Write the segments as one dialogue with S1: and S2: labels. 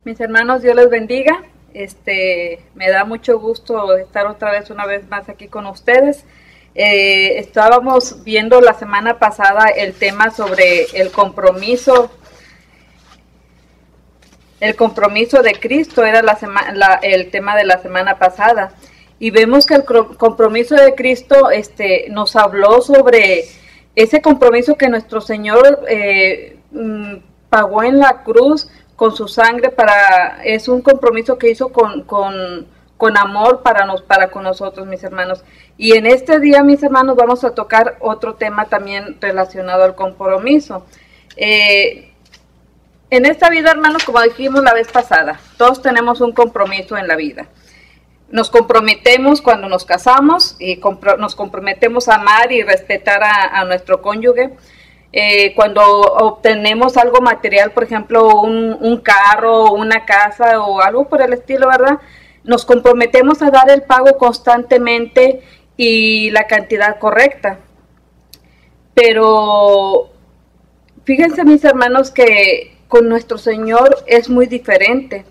S1: Mis hermanos, Dios les bendiga. Me da mucho gusto estar una vez más aquí con ustedes. Estábamos viendo la semana pasada el tema sobre el compromiso de Cristo, era el tema de la semana pasada. Y vemos que el compromiso de Cristo nos habló sobre ese compromiso que nuestro Señor pagó en la cruz con su sangre. Es un compromiso que hizo con amor para con nosotros, mis hermanos. Y en este día, mis hermanos, vamos a tocar otro tema también relacionado al compromiso. En esta vida, hermanos, como dijimos la vez pasada, todos tenemos un compromiso en la vida. Nos comprometemos cuando nos casamos y nos comprometemos a amar y respetar a nuestro cónyuge. Cuando obtenemos algo material, por ejemplo, un carro, una casa o algo por el estilo, ¿verdad? Nos comprometemos a dar el pago constantemente y la cantidad correcta. Pero fíjense, mis hermanos, que con nuestro Señor es muy diferente.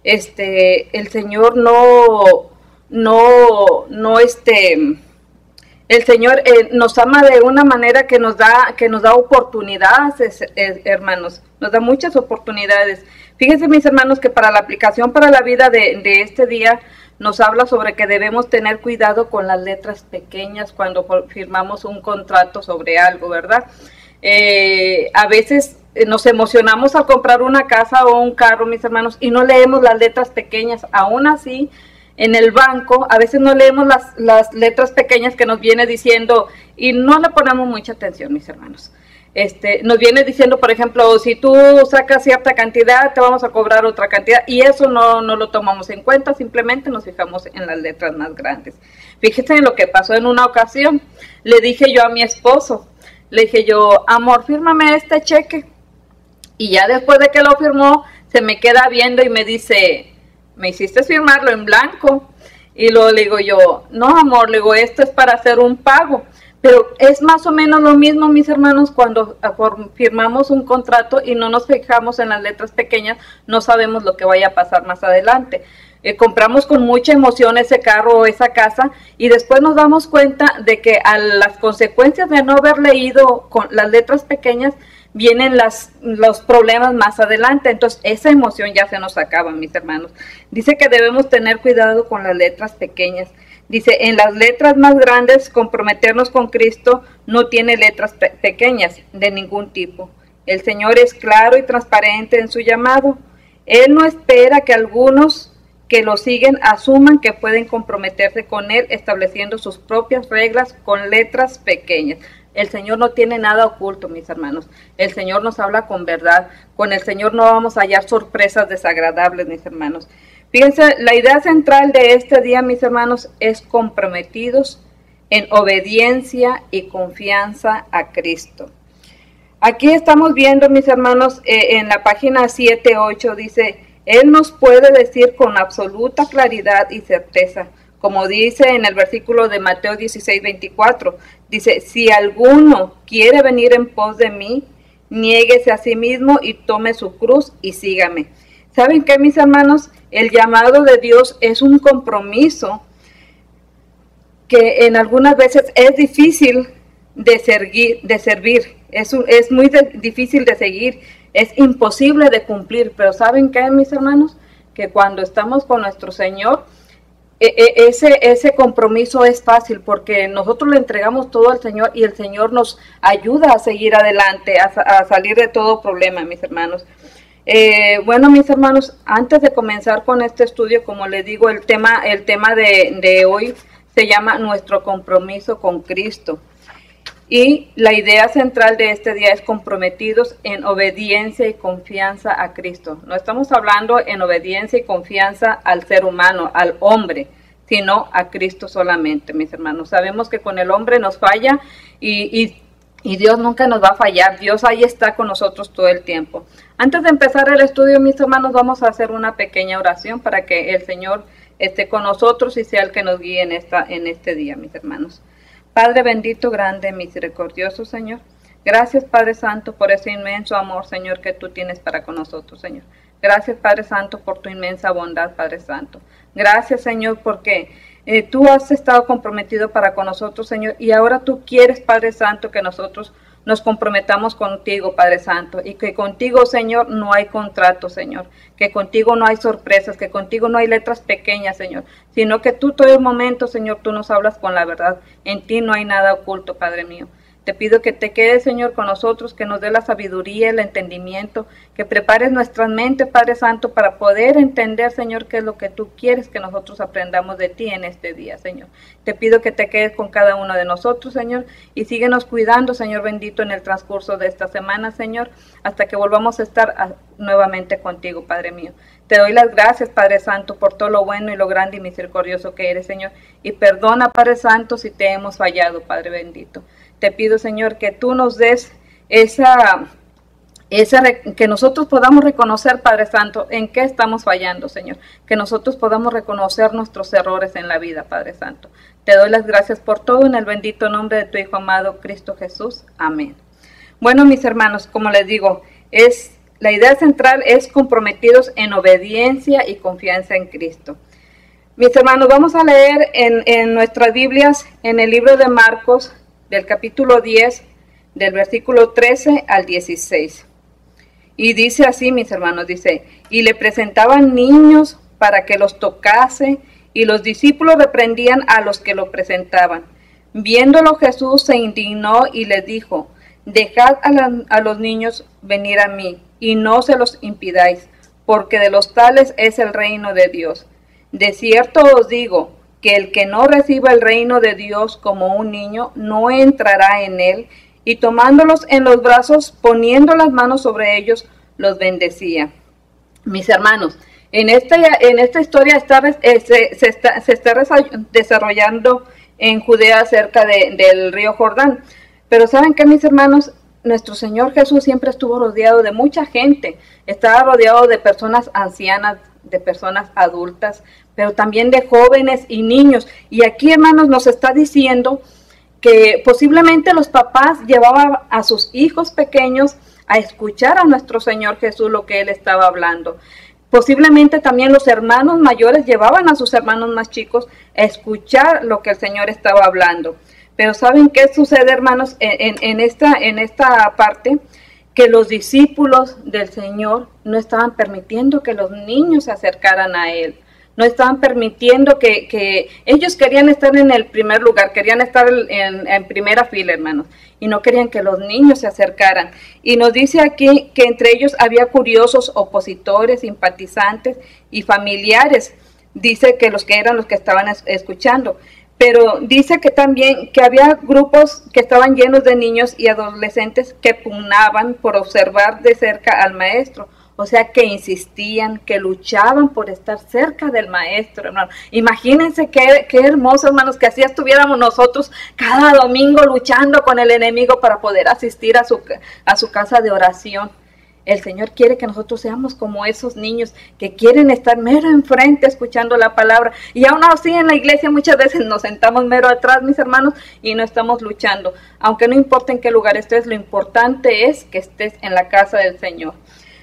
S1: El Señor el Señor nos ama de una manera que nos da oportunidades, hermanos, nos da muchas oportunidades. Fíjense, mis hermanos, que para la aplicación para la vida de este día nos habla sobre que debemos tener cuidado con las letras pequeñas cuando firmamos un contrato sobre algo, ¿verdad? A veces nos emocionamos al comprar una casa o un carro, mis hermanos, y no leemos las letras pequeñas. Aún así, en el banco, a veces no leemos las letras pequeñas que nos viene diciendo, y no le ponemos mucha atención, mis hermanos. Nos viene diciendo, por ejemplo, si tú sacas cierta cantidad, te vamos a cobrar otra cantidad, y eso no lo tomamos en cuenta, simplemente nos fijamos en las letras más grandes. Fíjense en lo que pasó en una ocasión. Le dije yo a mi esposo, le dije yo, amor, fírmame este cheque. Y ya después de que lo firmó, se me queda viendo y me dice, me hiciste firmarlo en blanco. Y luego le digo yo, no, amor, le digo, esto es para hacer un pago. Pero es más o menos lo mismo, mis hermanos, cuando firmamos un contrato y no nos fijamos en las letras pequeñas, no sabemos lo que vaya a pasar más adelante. Compramos con mucha emoción ese carro o esa casa y después nos damos cuenta de que a las consecuencias de no haber leído con las letras pequeñas vienen los problemas más adelante. Entonces esa emoción ya se nos acaba, mis hermanos. Dice que debemos tener cuidado con las letras pequeñas. Dice, en las letras más grandes, comprometernos con Cristo no tiene letras pequeñas de ningún tipo. El Señor es claro y transparente en su llamado. Él no espera que algunos que lo siguen asuman que pueden comprometerse con Él estableciendo sus propias reglas con letras pequeñas. El Señor no tiene nada oculto, mis hermanos. El Señor nos habla con verdad. Con el Señor no vamos a hallar sorpresas desagradables, mis hermanos. Fíjense, la idea central de este día, mis hermanos, es comprometidos en obediencia y confianza a Cristo. Aquí estamos viendo, mis hermanos, en la página 7-8 dice, Él nos puede decir con absoluta claridad y certeza, como dice en el versículo de Mateo 16:24, dice, si alguno quiere venir en pos de mí, niéguese a sí mismo y tome su cruz y sígame. ¿Saben qué, mis hermanos? El llamado de Dios es un compromiso que en algunas veces es difícil de servir. Es muy difícil de seguir, es imposible de cumplir. Pero ¿saben qué, mis hermanos? Que cuando estamos con nuestro Señor, ese compromiso es fácil porque nosotros le entregamos todo al Señor y el Señor nos ayuda a seguir adelante, a salir de todo problema, mis hermanos. Bueno, mis hermanos, antes de comenzar con este estudio, como les digo, el tema de hoy se llama Nuestro compromiso con Cristo. Y la idea central de este día es comprometidos en obediencia y confianza a Cristo. No estamos hablando en obediencia y confianza al ser humano, al hombre, sino a Cristo solamente, mis hermanos. Sabemos que con el hombre nos falla y Dios nunca nos va a fallar. Dios ahí está con nosotros todo el tiempo. Antes de empezar el estudio, mis hermanos, vamos a hacer una pequeña oración para que el Señor esté con nosotros y sea el que nos guíe en este día, mis hermanos. Padre bendito, grande, misericordioso, Señor. Gracias, Padre Santo, por ese inmenso amor, Señor, que tú tienes para con nosotros, Señor. Gracias, Padre Santo, por tu inmensa bondad, Padre Santo. Gracias, Señor, porque tú has estado comprometido para con nosotros, Señor, y ahora tú quieres, Padre Santo, que nosotros nos comprometamos contigo, Padre Santo, y que contigo, Señor, no hay contrato, Señor, que contigo no hay sorpresas, que contigo no hay letras pequeñas, Señor, sino que tú todo el momento, Señor, tú nos hablas con la verdad. En ti no hay nada oculto, Padre mío. Te pido que te quedes, Señor, con nosotros, que nos dé la sabiduría, el entendimiento, que prepares nuestras mentes, Padre Santo, para poder entender, Señor, qué es lo que tú quieres que nosotros aprendamos de ti en este día, Señor. Te pido que te quedes con cada uno de nosotros, Señor, y síguenos cuidando, Señor bendito, en el transcurso de esta semana, Señor, hasta que volvamos a estar nuevamente contigo, Padre mío. Te doy las gracias, Padre Santo, por todo lo bueno y lo grande y misericordioso que eres, Señor, y perdona, Padre Santo, si te hemos fallado, Padre bendito. Te pido, Señor, que tú nos des que nosotros podamos reconocer, Padre Santo, en qué estamos fallando, Señor. Que nosotros podamos reconocer nuestros errores en la vida, Padre Santo. Te doy las gracias por todo en el bendito nombre de tu Hijo amado, Cristo Jesús. Amén. Bueno, mis hermanos, como les digo, la idea central es comprometidos en obediencia y confianza en Cristo. Mis hermanos, vamos a leer en nuestras Biblias, en el libro de Marcos, del capítulo 10, del versículo 13 al 16. Y dice así, mis hermanos, dice, y le presentaban niños para que los tocase, y los discípulos reprendían a los que lo presentaban. Viéndolo Jesús se indignó y les dijo, dejad a los niños venir a mí, y no se los impidáis, porque de los tales es el reino de Dios. De cierto os digo, que el que no reciba el reino de Dios como un niño, no entrará en él, y tomándolos en los brazos, poniendo las manos sobre ellos, los bendecía. Mis hermanos, en esta historia se está desarrollando en Judea, cerca del río Jordán. Pero ¿saben qué, mis hermanos? Nuestro Señor Jesús siempre estuvo rodeado de mucha gente. Estaba rodeado de personas ancianas, de personas adultas, pero también de jóvenes y niños. Y aquí, hermanos, nos está diciendo que posiblemente los papás llevaban a sus hijos pequeños a escuchar a nuestro Señor Jesús lo que Él estaba hablando. Posiblemente también los hermanos mayores llevaban a sus hermanos más chicos a escuchar lo que el Señor estaba hablando. Pero ¿saben qué sucede, hermanos, en esta parte? Que los discípulos del Señor no estaban permitiendo que los niños se acercaran a Él. No estaban permitiendo que ellos querían estar en el primer lugar, querían estar en primera fila, hermanos, y no querían que los niños se acercaran. Y nos dice aquí que entre ellos había curiosos, opositores, simpatizantes y familiares. Dice que eran los que estaban escuchando. Pero dice que también que había grupos que estaban llenos de niños y adolescentes que pugnaban por observar de cerca al maestro. O sea, que insistían, que luchaban por estar cerca del maestro, hermano. Imagínense qué hermoso, hermanos, que así estuviéramos nosotros cada domingo luchando con el enemigo para poder asistir a su casa de oración. El Señor quiere que nosotros seamos como esos niños que quieren estar mero enfrente escuchando la palabra. Y aún así en la iglesia muchas veces nos sentamos mero atrás, mis hermanos, y no estamos luchando. Aunque no importa en qué lugar estés, lo importante es que estés en la casa del Señor.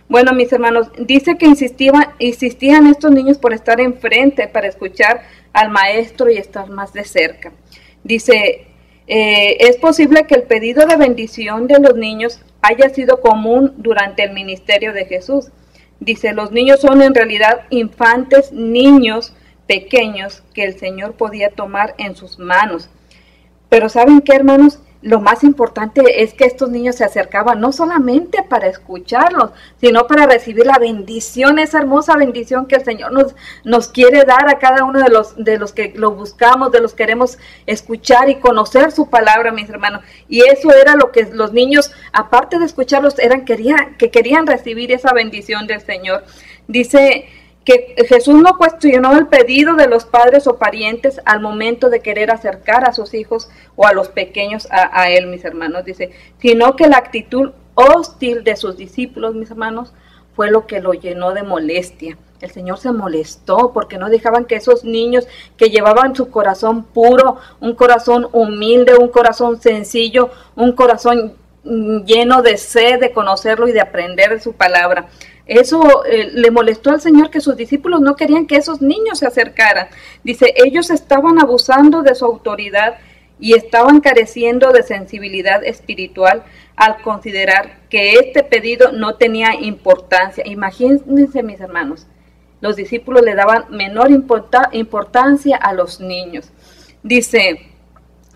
S1: Bueno, mis hermanos, dice que insistían estos niños por estar enfrente, para escuchar al maestro y estar más de cerca. Dice, es posible que el pedido de bendición de los niños haya sido común durante el ministerio de Jesús. Dice, los niños son en realidad infantes, niños pequeños que el Señor podía tomar en sus manos. Pero ¿saben qué, hermanos? Lo más importante es que estos niños se acercaban no solamente para escucharlos, sino para recibir la bendición, esa hermosa bendición que el Señor nos quiere dar a cada uno de los que lo buscamos, de los que queremos escuchar y conocer su palabra, mis hermanos. Y eso era lo que los niños, aparte de escucharlos, querían recibir esa bendición del Señor. Dice que Jesús no cuestionó el pedido de los padres o parientes al momento de querer acercar a sus hijos o a los pequeños a Él, mis hermanos, dice, sino que la actitud hostil de sus discípulos, mis hermanos, fue lo que lo llenó de molestia. El Señor se molestó porque no dejaban que esos niños que llevaban su corazón puro, un corazón humilde, un corazón sencillo, un corazón lleno de sed de conocerlo y de aprender de su palabra. Eso le molestó al Señor, que sus discípulos no querían que esos niños se acercaran. Dice, ellos estaban abusando de su autoridad y estaban careciendo de sensibilidad espiritual al considerar que este pedido no tenía importancia. Imagínense, mis hermanos, los discípulos le daban menor importancia a los niños. Dice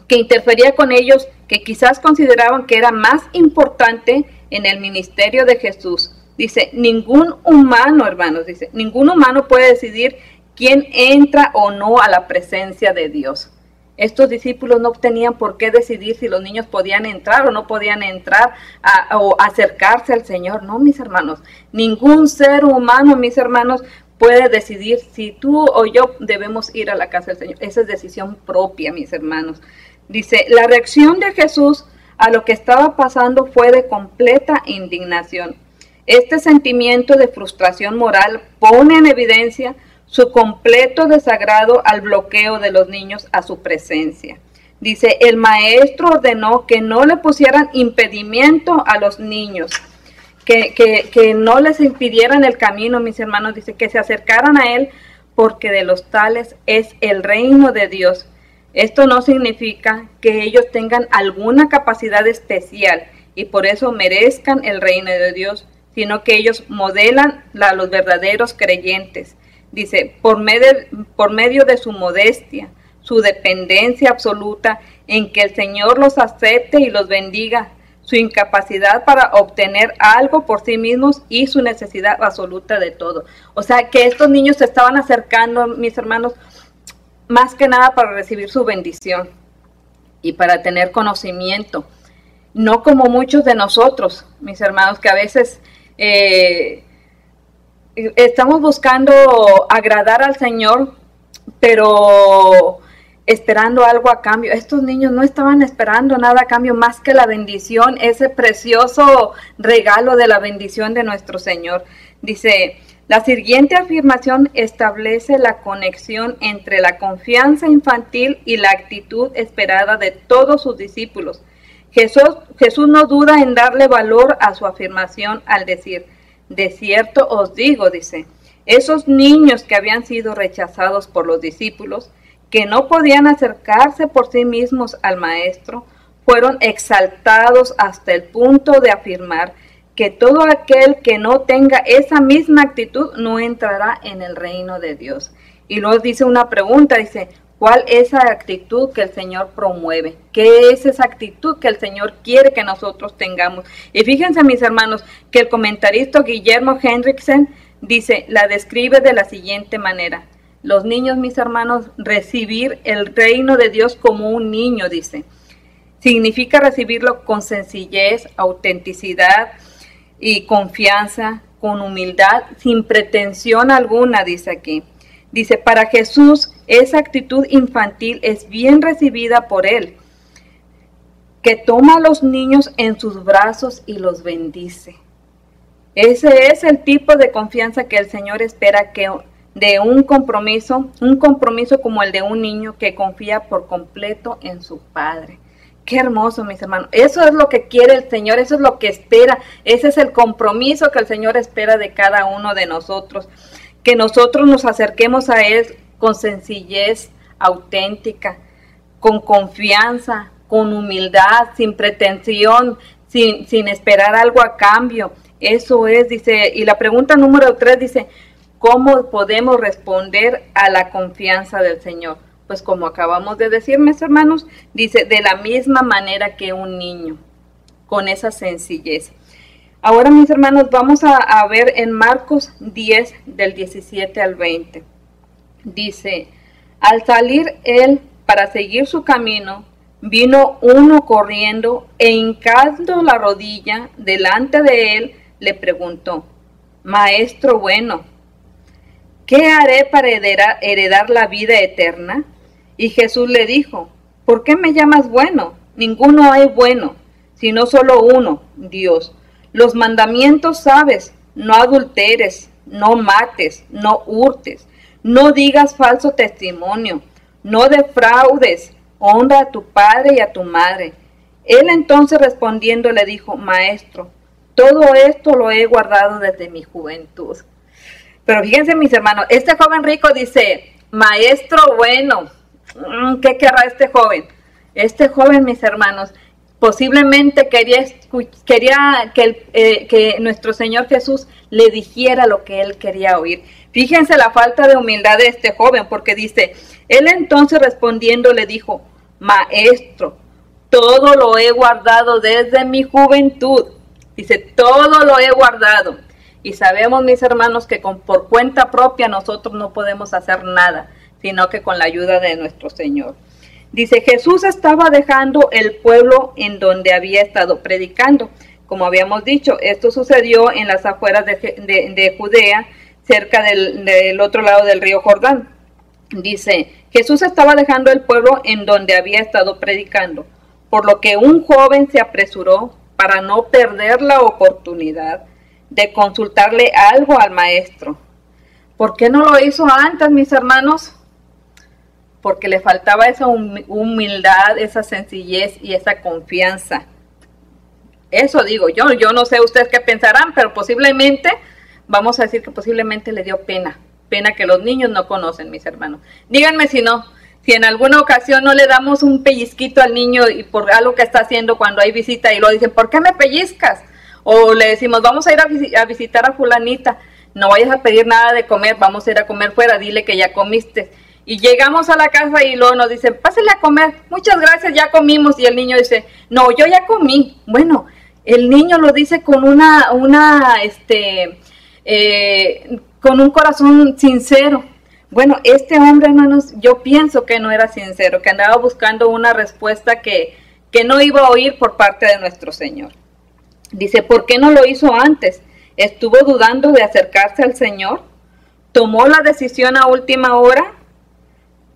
S1: que interfería con ellos, que quizás consideraban que era más importante en el ministerio de Jesús. Dice, ningún humano, hermanos, dice, ningún humano puede decidir quién entra o no a la presencia de Dios. Estos discípulos no tenían por qué decidir si los niños podían entrar o no podían entrar o acercarse al Señor. No, mis hermanos, ningún ser humano, mis hermanos, puede decidir si tú o yo debemos ir a la casa del Señor. Esa es decisión propia, mis hermanos. Dice, la reacción de Jesús a lo que estaba pasando fue de completa indignación. Este sentimiento de frustración moral pone en evidencia su completo desagrado al bloqueo de los niños a su presencia. Dice, el maestro ordenó que no le pusieran impedimento a los niños, que no les impidieran el camino, mis hermanos. Dice, que se acercaran a él, porque de los tales es el reino de Dios. Esto no significa que ellos tengan alguna capacidad especial y por eso merezcan el reino de Dios, sino que ellos modelan a los verdaderos creyentes. Dice, por medio de su modestia, su dependencia absoluta, en que el Señor los acepte y los bendiga, su incapacidad para obtener algo por sí mismos y su necesidad absoluta de todo. O sea, que estos niños se estaban acercando, mis hermanos, más que nada para recibir su bendición y para tener conocimiento. No como muchos de nosotros, mis hermanos, que a veces estamos buscando agradar al Señor, pero esperando algo a cambio. Estos niños no estaban esperando nada a cambio más que la bendición, ese precioso regalo de la bendición de nuestro Señor. Dice, la siguiente afirmación establece la conexión entre la confianza infantil y la actitud esperada de todos sus discípulos. Jesús no duda en darle valor a su afirmación al decir, de cierto os digo, dice, esos niños que habían sido rechazados por los discípulos, que no podían acercarse por sí mismos al Maestro, fueron exaltados hasta el punto de afirmar que todo aquel que no tenga esa misma actitud no entrará en el reino de Dios. Y luego dice una pregunta, dice, ¿cuál es esa actitud que el Señor promueve? ¿Qué es esa actitud que el Señor quiere que nosotros tengamos? Y fíjense, mis hermanos, que el comentarista Guillermo Hendrickson dice, la describe de la siguiente manera. Los niños, mis hermanos, recibir el reino de Dios como un niño, dice. Significa recibirlo con sencillez, autenticidad y confianza, con humildad, sin pretensión alguna, dice aquí. Dice, para Jesús, esa actitud infantil es bien recibida por Él, que toma a los niños en sus brazos y los bendice. Ese es el tipo de confianza que el Señor espera que de un compromiso como el de un niño que confía por completo en su Padre. Qué hermoso, mis hermanos. Eso es lo que quiere el Señor, eso es lo que espera. Ese es el compromiso que el Señor espera de cada uno de nosotros. Que nosotros nos acerquemos a Él con sencillez auténtica, con confianza, con humildad, sin pretensión, sin esperar algo a cambio. Eso es, dice, y la pregunta número 3 dice, ¿cómo podemos responder a la confianza del Señor? Pues como acabamos de decir, mis hermanos, dice, de la misma manera que un niño, con esa sencillez. Ahora, mis hermanos, vamos a ver en Marcos 10, del 17 al 20. Dice, al salir él para seguir su camino, vino uno corriendo e hincando la rodilla delante de él, le preguntó, Maestro bueno, ¿qué haré para heredar la vida eterna? Y Jesús le dijo, ¿por qué me llamas bueno? Ninguno hay bueno, sino solo uno, Dios. Los mandamientos sabes, no adulteres, no mates, no hurtes, no digas falso testimonio, no defraudes, honra a tu padre y a tu madre. Él entonces respondiendo le dijo, Maestro, todo esto lo he guardado desde mi juventud. Pero fíjense mis hermanos, este joven rico dice, Maestro bueno, ¿qué querrá este joven? Este joven, mis hermanos, posiblemente quería que nuestro Señor Jesús le dijera lo que él quería oír. Fíjense la falta de humildad de este joven, porque dice, él entonces respondiendo le dijo, Maestro, todo lo he guardado desde mi juventud. Dice, todo lo he guardado. Y sabemos, mis hermanos, que por cuenta propia nosotros no podemos hacer nada, sino que con la ayuda de nuestro Señor. Dice, Jesús estaba dejando el pueblo en donde había estado predicando. Como habíamos dicho, esto sucedió en las afueras de Judea, cerca del otro lado del río Jordán. Dice, Jesús estaba dejando el pueblo en donde había estado predicando, por lo que un joven se apresuró para no perder la oportunidad de consultarle algo al maestro. ¿Por qué no lo hizo antes, mis hermanos? Porque le faltaba esa humildad, esa sencillez y esa confianza. Eso digo yo no sé ustedes qué pensarán, pero posiblemente, vamos a decir que posiblemente le dio pena que los niños no conocen, mis hermanos. Díganme si no, si en alguna ocasión no le damos un pellizquito al niño y por algo que está haciendo cuando hay visita y lo dicen, ¿por qué me pellizcas? O le decimos, vamos a ir a visitar a fulanita, no vayas a pedir nada de comer, vamos a ir a comer fuera, dile que ya comiste. Y llegamos a la casa y luego nos dicen, pásale a comer, muchas gracias, ya comimos. Y el niño dice, no, yo ya comí. Bueno, el niño lo dice con con un corazón sincero. Bueno, este hombre, hermanos, yo pienso que no era sincero, que andaba buscando una respuesta que no iba a oír por parte de nuestro Señor. Dice, ¿por qué no lo hizo antes? ¿Estuvo dudando de acercarse al Señor? ¿Tomó la decisión a última hora?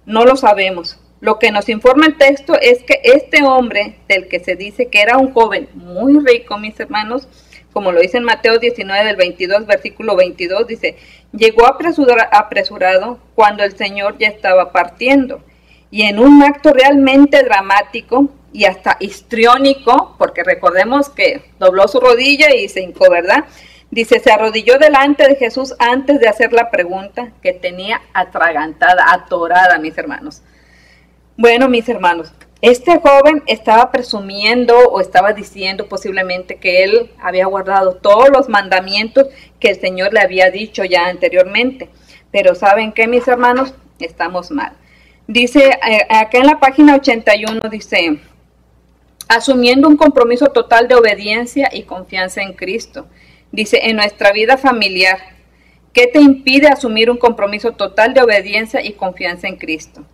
S1: No lo sabemos. Lo que nos informa el texto es que este hombre, del que se dice que era un joven muy rico, mis hermanos, como lo dice en Mateo 19, del 22, versículo 22, dice, llegó apresurado cuando el Señor ya estaba partiendo. Y en un acto realmente dramático y hasta histriónico, porque recordemos que dobló su rodilla y se hincó, ¿verdad? Dice, se arrodilló delante de Jesús antes de hacer la pregunta que tenía atragantada, atorada, mis hermanos. Bueno, mis hermanos, este joven estaba presumiendo o estaba diciendo posiblemente que él había guardado todos los mandamientos que el Señor le había dicho ya anteriormente. Pero ¿saben qué, mis hermanos? Estamos mal. Dice, acá en la página 81 dice, asumiendo un compromiso total de obediencia y confianza en Cristo. Dice, en nuestra vida familiar, ¿qué te impide asumir un compromiso total de obediencia y confianza en Cristo?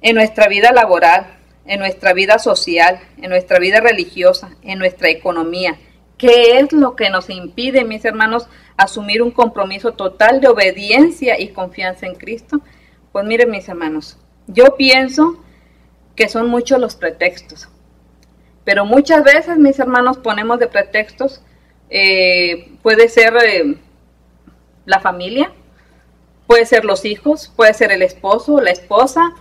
S1: En nuestra vida laboral, en nuestra vida social, en nuestra vida religiosa, en nuestra economía. ¿Qué es lo que nos impide, mis hermanos, asumir un compromiso total de obediencia y confianza en Cristo? Pues miren, mis hermanos, yo pienso que son muchos los pretextos. Pero muchas veces, mis hermanos, ponemos de pretextos, puede ser la familia, puede ser los hijos, puede ser el esposo, la esposa,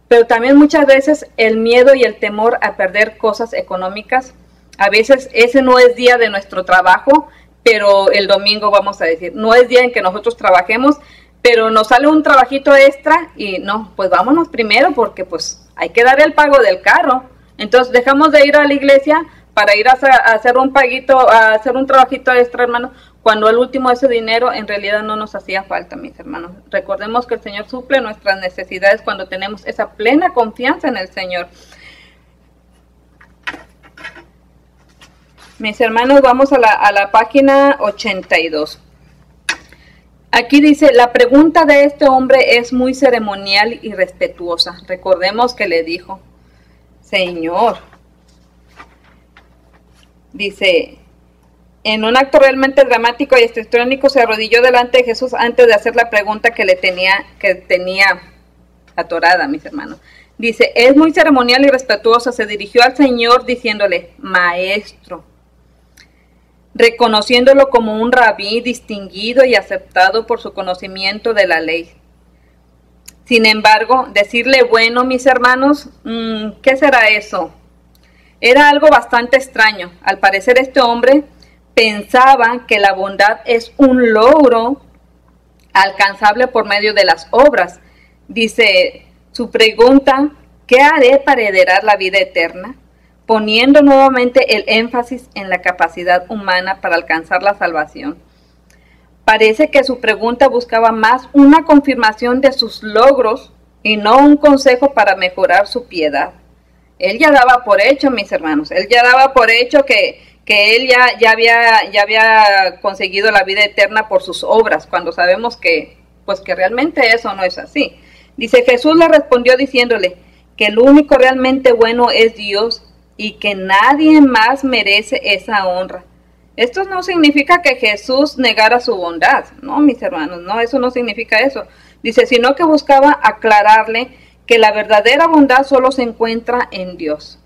S1: pero también muchas veces el miedo y el temor a perder cosas económicas. A veces ese no es día de nuestro trabajo, pero el domingo vamos a decir, no es día en que nosotros trabajemos, pero nos sale un trabajito extra y no, pues vámonos primero porque pues hay que dar el pago del carro. Entonces dejamos de ir a la iglesia para ir a hacer un paguito, a hacer un trabajito extra, hermano, cuando al último ese dinero en realidad no nos hacía falta, mis hermanos. Recordemos que el Señor suple nuestras necesidades cuando tenemos esa plena confianza en el Señor. Mis hermanos, vamos a la página 82. Aquí dice, la pregunta de este hombre es muy ceremonial y respetuosa. Recordemos que le dijo, Señor, dice, en un acto realmente dramático y histriónico se arrodilló delante de Jesús antes de hacer la pregunta que tenía atorada, mis hermanos. Dice, es muy ceremonial y respetuosa, se dirigió al Señor diciéndole, Maestro, reconociéndolo como un rabí distinguido y aceptado por su conocimiento de la ley. Sin embargo, decirle bueno, mis hermanos, ¿qué será eso? Era algo bastante extraño. Al parecer este hombre pensaba que la bondad es un logro alcanzable por medio de las obras. Dice su pregunta: ¿qué haré para heredar la vida eterna? Poniendo nuevamente el énfasis en la capacidad humana para alcanzar la salvación. Parece que su pregunta buscaba más una confirmación de sus logros y no un consejo para mejorar su piedad. Él ya daba por hecho, mis hermanos, él ya daba por hecho que él ya había conseguido la vida eterna por sus obras, cuando sabemos que realmente eso no es así. Dice: Jesús le respondió diciéndole que el único realmente bueno es Dios y que nadie más merece esa honra. Esto no significa que Jesús negara su bondad, no, mis hermanos, no, eso no significa eso. Dice, sino que buscaba aclararle que la verdadera bondad solo se encuentra en Dios.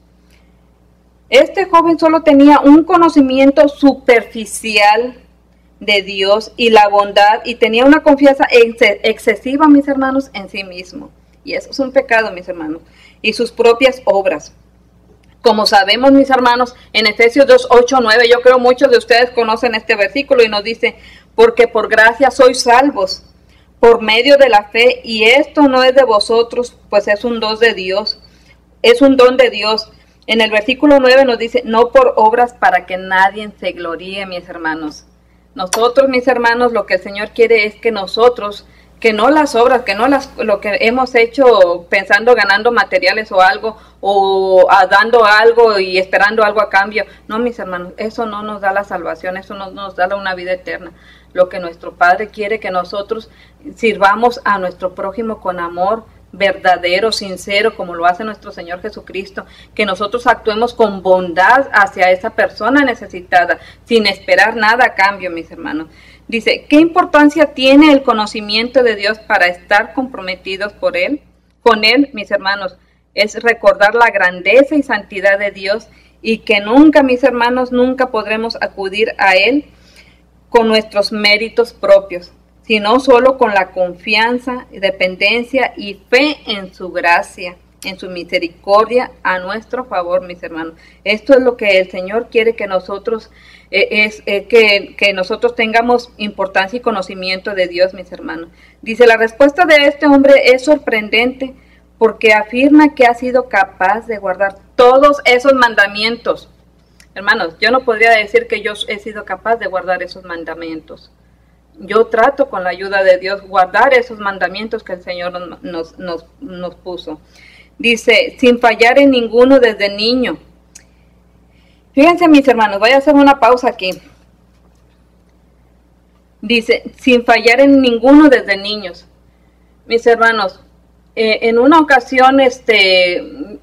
S1: Este joven solo tenía un conocimiento superficial de Dios y la bondad, y tenía una confianza excesiva, mis hermanos, en sí mismo. Y eso es un pecado, mis hermanos, y sus propias obras. Como sabemos, mis hermanos, en Efesios 2, 8, 9, yo creo muchos de ustedes conocen este versículo y nos dice: porque por gracia sois salvos, por medio de la fe, y esto no es de vosotros, pues es un don de Dios. Es un don de Dios. En el versículo 9 nos dice: no por obras para que nadie se gloríe, mis hermanos. Nosotros, mis hermanos, lo que el Señor quiere es que nosotros, que no las obras, que no lo que hemos hecho pensando ganando materiales o algo, o dando algo y esperando algo a cambio. No, mis hermanos, eso no nos da la salvación, eso no nos da una vida eterna. Lo que nuestro Padre quiere, que nosotros sirvamos a nuestro prójimo con amor verdadero, sincero, como lo hace nuestro Señor Jesucristo, que nosotros actuemos con bondad hacia esa persona necesitada, sin esperar nada a cambio, mis hermanos. Dice, ¿qué importancia tiene el conocimiento de Dios para estar comprometidos con Él, mis hermanos? Es recordar la grandeza y santidad de Dios, y que nunca, mis hermanos, nunca podremos acudir a Él con nuestros méritos propios, sino solo con la confianza, dependencia y fe en su gracia, en su misericordia a nuestro favor, mis hermanos. Esto es lo que el Señor quiere que nosotros, que nosotros tengamos importancia y conocimiento de Dios, mis hermanos. Dice, la respuesta de este hombre es sorprendente porque afirma que ha sido capaz de guardar todos esos mandamientos. Hermanos, yo no podría decir que yo he sido capaz de guardar esos mandamientos. Yo trato con la ayuda de Dios guardar esos mandamientos que el Señor nos puso. Dice, sin fallar en ninguno desde niño. Fíjense, mis hermanos, voy a hacer una pausa aquí. Dice, sin fallar en ninguno desde niños. Mis hermanos, en una ocasión,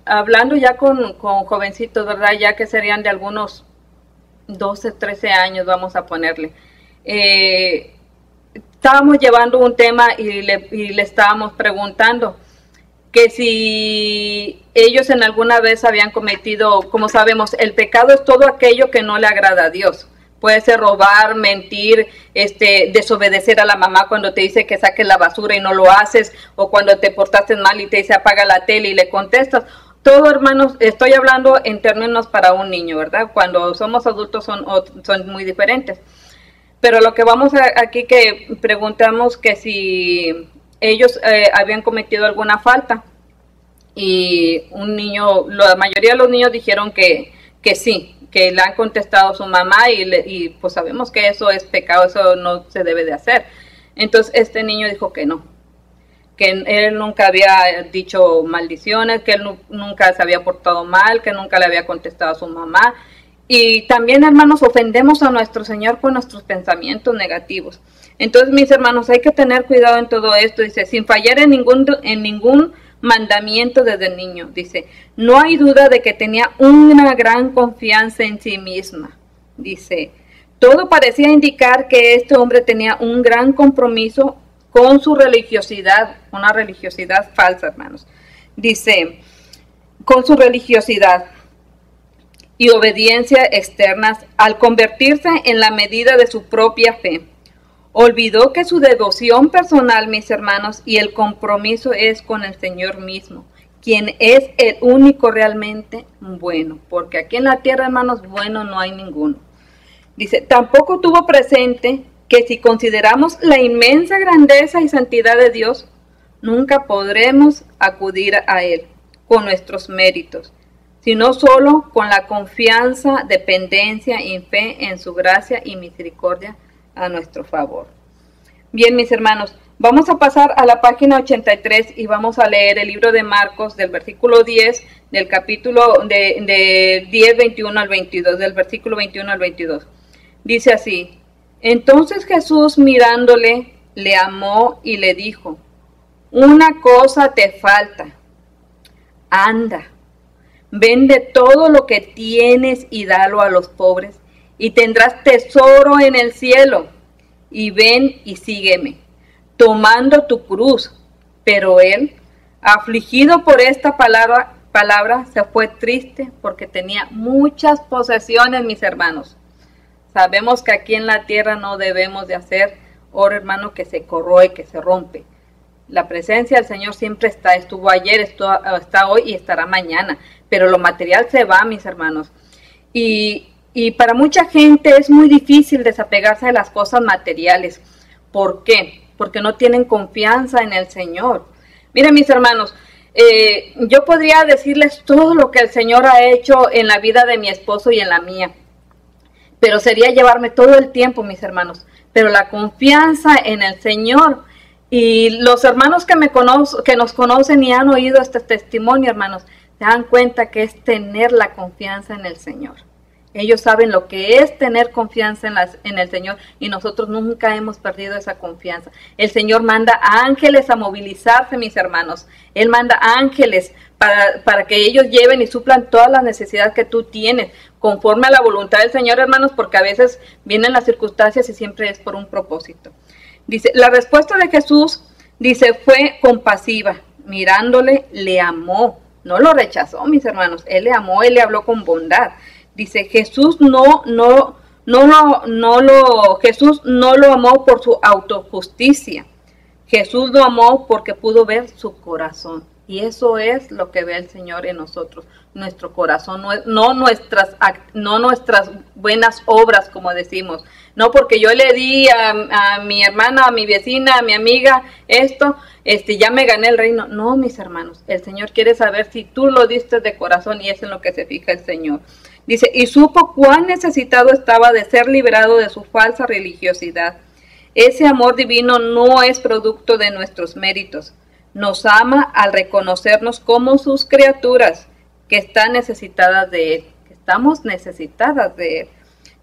S1: hablando ya con jovencitos, ¿verdad? Ya que serían de algunos 12, 13 años, vamos a ponerle. Estábamos llevando un tema y le estábamos preguntando que si ellos en alguna vez habían cometido, como sabemos, el pecado es todo aquello que no le agrada a Dios. Puede ser robar, mentir, desobedecer a la mamá cuando te dice que saques la basura y no lo haces, o cuando te portaste mal y te dice apaga la tele y le contestas. Todo, hermanos, estoy hablando en términos para un niño, ¿verdad? Cuando somos adultos son muy diferentes. Pero lo que vamos aquí que preguntamos que si ellos habían cometido alguna falta, y la mayoría de los niños dijeron que sí, que le han contestado a su mamá y pues sabemos que eso es pecado, eso no se debe de hacer. Entonces este niño dijo que no, que él nunca había dicho maldiciones, que él nunca se había portado mal, que nunca le había contestado a su mamá. Y también, hermanos, ofendemos a nuestro Señor con nuestros pensamientos negativos. Entonces, mis hermanos, hay que tener cuidado en todo esto. Dice, sin fallar en ningún mandamiento desde el niño. Dice, no hay duda de que tenía una gran confianza en sí misma. Dice, todo parecía indicar que este hombre tenía un gran compromiso con su religiosidad, una religiosidad falsa, hermanos. Dice, con su religiosidad y obediencia externas, al convertirse en la medida de su propia fe. Olvidó que su devoción personal, mis hermanos, y el compromiso es con el Señor mismo, quien es el único realmente bueno, porque aquí en la tierra, hermanos, bueno no hay ninguno. Dice, tampoco tuvo presente que si consideramos la inmensa grandeza y santidad de Dios, nunca podremos acudir a Él con nuestros méritos, sino solo con la confianza, dependencia y fe en su gracia y misericordia a nuestro favor. Bien, mis hermanos, vamos a pasar a la página 83 y vamos a leer el libro de Marcos del versículo 10, del capítulo de 10, 21 al 22, del versículo 21 al 22. Dice así, entonces Jesús mirándole, le amó y le dijo, una cosa te falta, anda, vende todo lo que tienes y dalo a los pobres, y tendrás tesoro en el cielo, y ven y sígueme, tomando tu cruz. Pero él, afligido por esta palabra, se fue triste porque tenía muchas posesiones, mis hermanos. Sabemos que aquí en la tierra no debemos de hacer oro, hermano, que se corroe, que se rompe. La presencia del Señor siempre está, estuvo ayer, está hoy y estará mañana, pero lo material se va, mis hermanos. Y para mucha gente es muy difícil desapegarse de las cosas materiales. ¿Por qué? Porque no tienen confianza en el Señor. Miren, mis hermanos, yo podría decirles todo lo que el Señor ha hecho en la vida de mi esposo y en la mía, pero sería llevarme todo el tiempo, mis hermanos. Pero la confianza en el Señor, y los hermanos que nos conocen y han oído este testimonio, hermanos, se dan cuenta que es tener la confianza en el Señor. Ellos saben lo que es tener confianza en el Señor, y nosotros nunca hemos perdido esa confianza. El Señor manda ángeles a movilizarse, mis hermanos. Él manda ángeles para que ellos lleven y suplan todas las necesidades que tú tienes, conforme a la voluntad del Señor, hermanos, porque a veces vienen las circunstancias y siempre es por un propósito. Dice, la respuesta de Jesús, dice, fue compasiva. Mirándole, le amó. No lo rechazó, mis hermanos. Él le amó, él le habló con bondad. Dice, Jesús Jesús no lo amó por su autojusticia. Jesús lo amó porque pudo ver su corazón. Y eso es lo que ve el Señor en nosotros, nuestro corazón, no nuestras buenas obras, como decimos. No porque yo le di a mi hermana, a mi vecina, a mi amiga esto, ya me gané el reino. No, mis hermanos, el Señor quiere saber si tú lo diste de corazón, y es en lo que se fija el Señor. Dice, y supo cuán necesitado estaba de ser liberado de su falsa religiosidad. Ese amor divino no es producto de nuestros méritos. Nos ama al reconocernos como sus criaturas, que están necesitadas de Él, que estamos necesitadas de Él.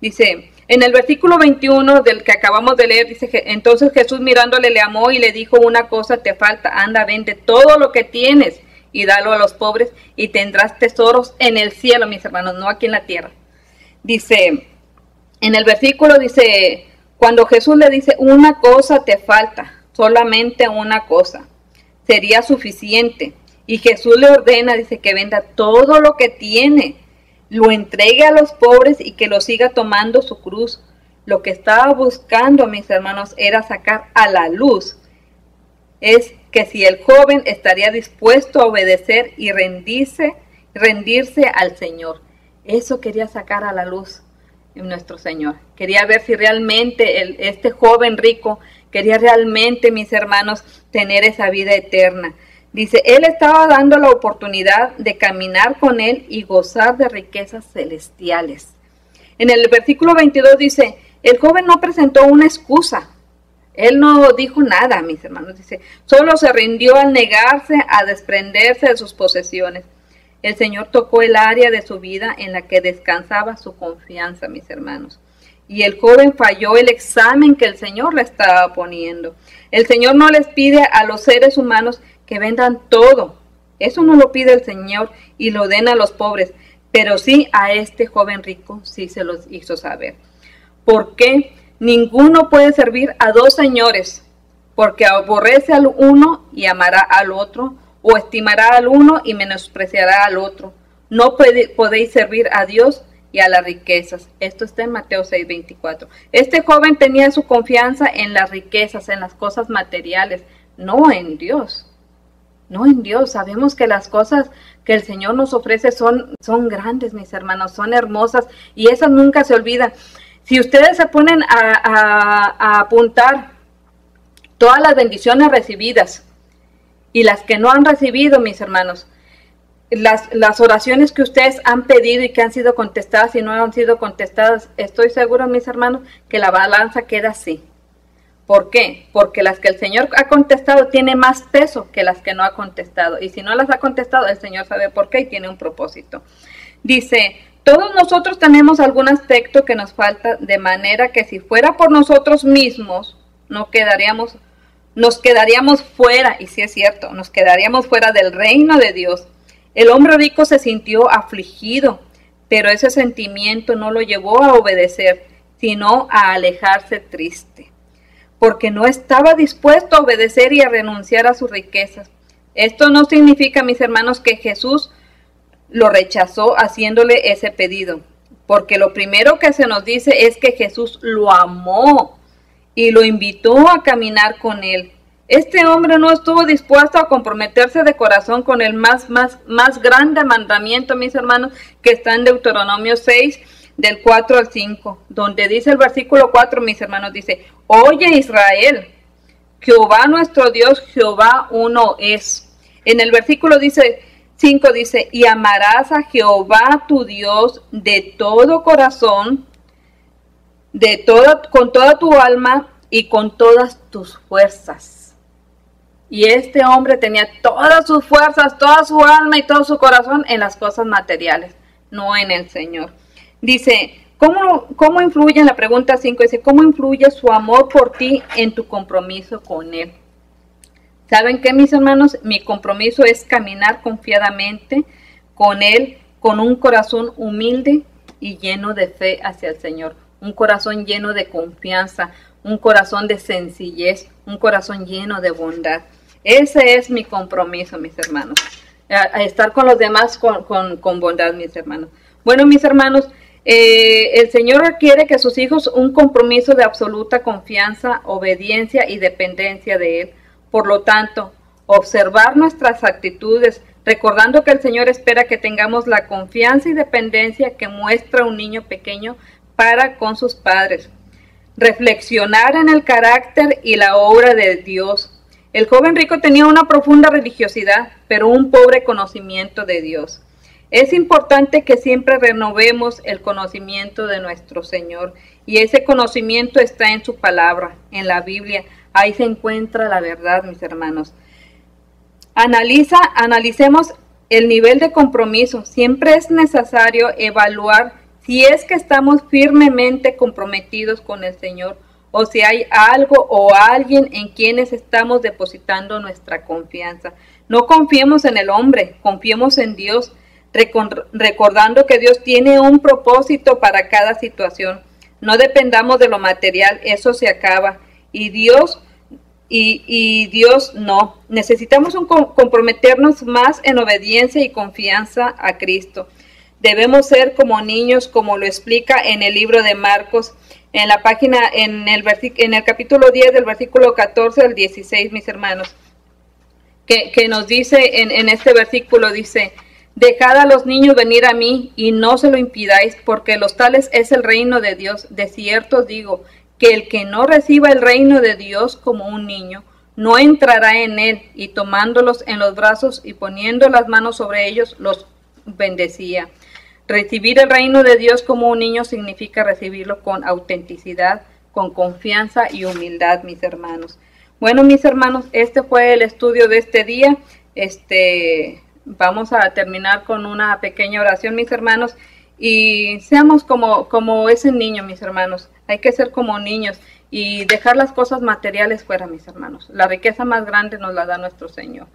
S1: Dice, en el versículo 21 del que acabamos de leer, dice, entonces Jesús mirándole le amó y le dijo, una cosa te falta, anda, vende todo lo que tienes y dalo a los pobres, y tendrás tesoros en el cielo, mis hermanos, no aquí en la tierra. Dice, en el versículo dice, cuando Jesús le dice, una cosa te falta, solamente una cosa, sería suficiente. Y Jesús le ordena, dice, que venda todo lo que tiene, lo entregue a los pobres y que lo siga tomando su cruz. Lo que estaba buscando, mis hermanos, era sacar a la luz. Es que si el joven estaría dispuesto a obedecer y rendirse al Señor. Eso quería sacar a la luz en nuestro Señor. Quería ver si realmente este joven rico quería realmente, mis hermanos, tener esa vida eterna. Dice, él estaba dando la oportunidad de caminar con él y gozar de riquezas celestiales. En el versículo 22 dice, el joven no presentó una excusa. Él no dijo nada, mis hermanos. Dice, solo se rindió al negarse a desprenderse de sus posesiones. El Señor tocó el área de su vida en la que descansaba su confianza, mis hermanos. Y el joven falló el examen que el Señor le estaba poniendo. El Señor no les pide a los seres humanos que vendan todo. Eso no lo pide el Señor y lo den a los pobres. Pero sí a este joven rico sí se los hizo saber. ¿Por qué? Ninguno puede servir a dos señores, porque aborrece al uno y amará al otro, o estimará al uno y menospreciará al otro. No podéis servir a Dios y a las riquezas. Esto está en Mateo 6:24. Este joven tenía su confianza en las riquezas, en las cosas materiales, no en Dios. No en Dios. Sabemos que las cosas que el Señor nos ofrece son grandes, mis hermanos, son hermosas y esas nunca se olvidan. Si ustedes se ponen a apuntar todas las bendiciones recibidas y las que no han recibido, mis hermanos, las oraciones que ustedes han pedido y que han sido contestadas y no han sido contestadas, estoy seguro, mis hermanos, que la balanza queda así. ¿Por qué? Porque las que el Señor ha contestado tiene más peso que las que no ha contestado. Y si no las ha contestado, el Señor sabe por qué y tiene un propósito. Dice, todos nosotros tenemos algún aspecto que nos falta, de manera que si fuera por nosotros mismos, nos quedaríamos fuera, y sí es cierto, nos quedaríamos fuera del reino de Dios. El hombre rico se sintió afligido, pero ese sentimiento no lo llevó a obedecer, sino a alejarse triste, porque no estaba dispuesto a obedecer y a renunciar a sus riquezas. Esto no significa, mis hermanos, que Jesús lo rechazó haciéndole ese pedido, porque lo primero que se nos dice es que Jesús lo amó y lo invitó a caminar con él. Este hombre no estuvo dispuesto a comprometerse de corazón con el más grande mandamiento, mis hermanos, que está en Deuteronomio 6, del 4 al 5, donde dice el versículo 4, mis hermanos, dice, oye Israel, Jehová nuestro Dios, Jehová uno es. En el versículo 5 dice, y amarás a Jehová tu Dios de todo corazón, con toda tu alma y con todas tus fuerzas. Y este hombre tenía todas sus fuerzas, toda su alma y todo su corazón en las cosas materiales, no en el Señor. Dice, ¿cómo influye, en la pregunta 5, dice, ¿cómo influye su amor por ti en tu compromiso con Él? ¿Saben qué, mis hermanos? Mi compromiso es caminar confiadamente con Él, con un corazón humilde y lleno de fe hacia el Señor. Un corazón lleno de confianza, un corazón de sencillez, un corazón lleno de bondad. Ese es mi compromiso, mis hermanos. A estar con los demás con bondad, mis hermanos. Bueno, mis hermanos, el Señor requiere que sus hijos un compromiso de absoluta confianza, obediencia y dependencia de Él. Por lo tanto, observar nuestras actitudes, recordando que el Señor espera que tengamos la confianza y dependencia que muestra un niño pequeño para con sus padres. Reflexionar en el carácter y la obra de Dios. El joven rico tenía una profunda religiosidad, pero un pobre conocimiento de Dios. Es importante que siempre renovemos el conocimiento de nuestro Señor, y ese conocimiento está en su palabra, en la Biblia. Ahí se encuentra la verdad, mis hermanos. Analicemos el nivel de compromiso. Siempre es necesario evaluar si es que estamos firmemente comprometidos con el Señor, o si hay algo o alguien en quienes estamos depositando nuestra confianza. No confiemos en el hombre, confiemos en Dios, recordando que Dios tiene un propósito para cada situación. No dependamos de lo material, eso se acaba, y Dios no. Necesitamos comprometernos más en obediencia y confianza a Cristo. Debemos ser como niños, como lo explica en el libro de Marcos, en el capítulo 10, del versículo 14 al 16, mis hermanos, que nos dice en este versículo, dice, dejad a los niños venir a mí y no se lo impidáis, porque los tales es el reino de Dios. De cierto os digo, que el que no reciba el reino de Dios como un niño, no entrará en él. Y tomándolos en los brazos y poniendo las manos sobre ellos, los bendecía. Recibir el reino de Dios como un niño significa recibirlo con autenticidad, con confianza y humildad, mis hermanos. Bueno, mis hermanos, este fue el estudio de este día. Vamos a terminar con una pequeña oración, mis hermanos, y seamos como ese niño, mis hermanos. Hay que ser como niños y dejar las cosas materiales fuera, mis hermanos. La riqueza más grande nos la da nuestro Señor.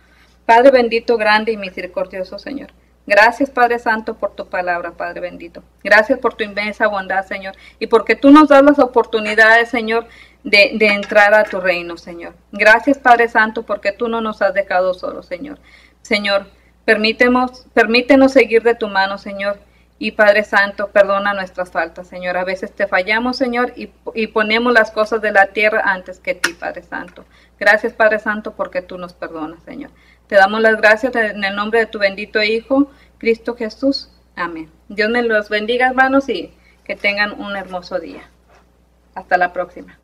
S1: Padre bendito, grande y misericordioso Señor. Gracias, Padre Santo, por tu palabra, Padre bendito. Gracias por tu inmensa bondad, Señor, y porque tú nos das las oportunidades, Señor, de entrar a tu reino, Señor. Gracias, Padre Santo, porque tú no nos has dejado solos, Señor. Señor, permítenos seguir de tu mano, Señor. Y Padre Santo, perdona nuestras faltas, Señor. A veces te fallamos, Señor, y ponemos las cosas de la tierra antes que ti, Padre Santo. Gracias, Padre Santo, porque tú nos perdonas, Señor. Te damos las gracias en el nombre de tu bendito Hijo, Cristo Jesús. Amén. Dios me los bendiga, hermanos, y que tengan un hermoso día. Hasta la próxima.